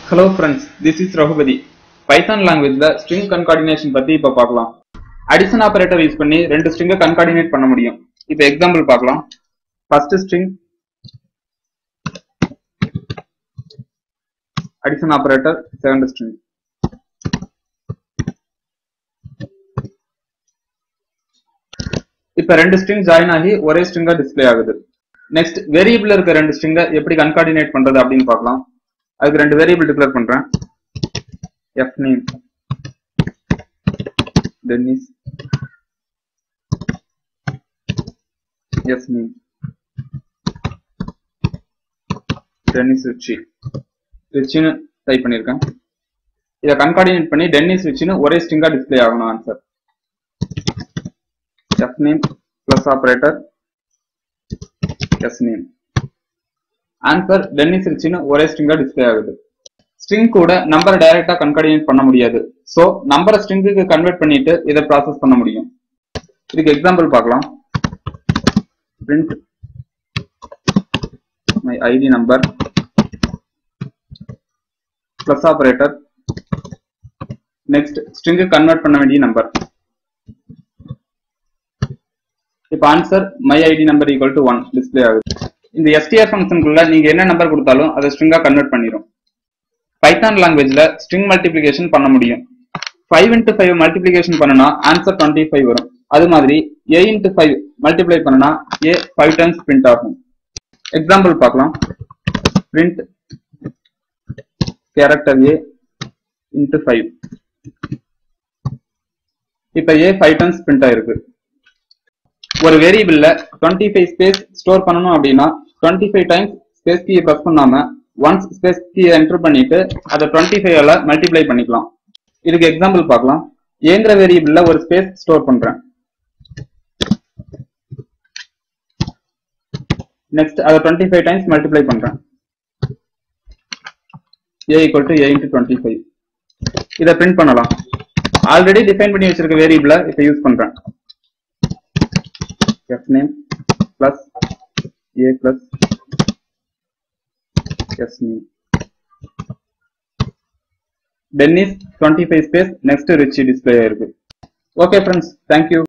Hello friends, this is Rahubadi. Python language la string concatenation பத்தி இப்ப பார்க்கலாம். Addition operator use பண்ணி ரெண்டு string concatenate பண்ண முடியும். இப்ப example பார்க்கலாம். First string addition operator, second string. இப்ப ரெண்டு string join ஆகி ஒரே string display ஆகுது. Next variable இருக்க ரெண்டு string எப்படி concatenate பண்றது அப்படினு பார்க்கலாம். அதுக்கு ரெண்டு வேரியபிள் டிக்ளேர் பண்றேன். fname Dennis sname Dennis ரிச்சின்னு டைப் பண்ணிருக்கேன். இத கன்கார்டினேட் பண்ணி டென்னிஸ் ரிச்சின்னு ஒரே ஸ்ட்ரிங்கா டிஸ்ப்ளே ஆகணும் answer. fname plus operator sname answer Dennis ரிச்சின்னு ஒரே ஸ்ட்ரிங்கா டிஸ்ப்ளே ஆகுது. ஸ்ட்ரிங் கூட நம்பர் டைரக்டா கன்கார்டினேட் பண்ண முடியாது. சோ நம்பரை ஸ்ட்ரிங்குக்கு கன்வெர்ட் பண்ணிட்டு இதை ப்ராசஸ் பண்ண முடியும். இதுக்கு எக்ஸாம்பிள் பார்க்கலாம். print my id number plus operator next string convert பண்ண வேண்டிய நம்பர். இப்ப answer my id number equal to 1 display ஆகுது. இந்த str ஃபங்க்ஷனுக்குள்ள நீங்க என்ன நம்பர் கொடுத்தாலும் அதை ஸ்ட்ரிங்கா கன்வெர்ட் பண்ணிரும். பைத்தான் லாங்குவேஜ்ல ஸ்ட்ரிங் மல்டிப்ளிகேஷன் பண்ண முடியும். 5 into 5 மல்டிப்ளிகேஷன் பண்ணனா ஆன்சர் 25 வரும். அது மாதிரி a into 5 மல்டிப்ளை பண்ணனா a 5 times பிரிண்ட் ஆகும். எக்ஸாம்பிள் பார்க்கலாம். print character a into 5. இப்ப a 5 times பிரிண்ட் ஆயிருக்கு. ஒரு வேரியபிள்ல 25 ஸ்பேஸ் ஸ்டோர் பண்ணனும் அப்படின்னா 25 டைம்ஸ் ஸ்பேஸ் கீயை பிரஸ் பண்ணாம ஒன்ஸ் ஸ்பேஸ் கீயை என்டர் பண்ணிட்டு அதை 25 ஆல மல்டிப்ளை பண்ணிக்கலாம். இதுக்கு எக்ஸாம்பிள் பார்க்கலாம். ஏங்கிற வேரியபிள்ல ஒரு ஸ்பேஸ் ஸ்டோர் பண்றேன். நெக்ஸ்ட் அதை 25 டைம்ஸ் மல்டிப்ளை பண்றேன். a equal to a into 25. இதை பிரிண்ட் பண்ணலாம். ஆல்ரெடி டிஃபைன் பண்ணி வச்சிருக்க வேரியபிளை இப்ப யூஸ் பண்றேன். fname plus a plus sname Dennis 25 space next Richie display ஆயிருக்கு. Okay friends, thank you.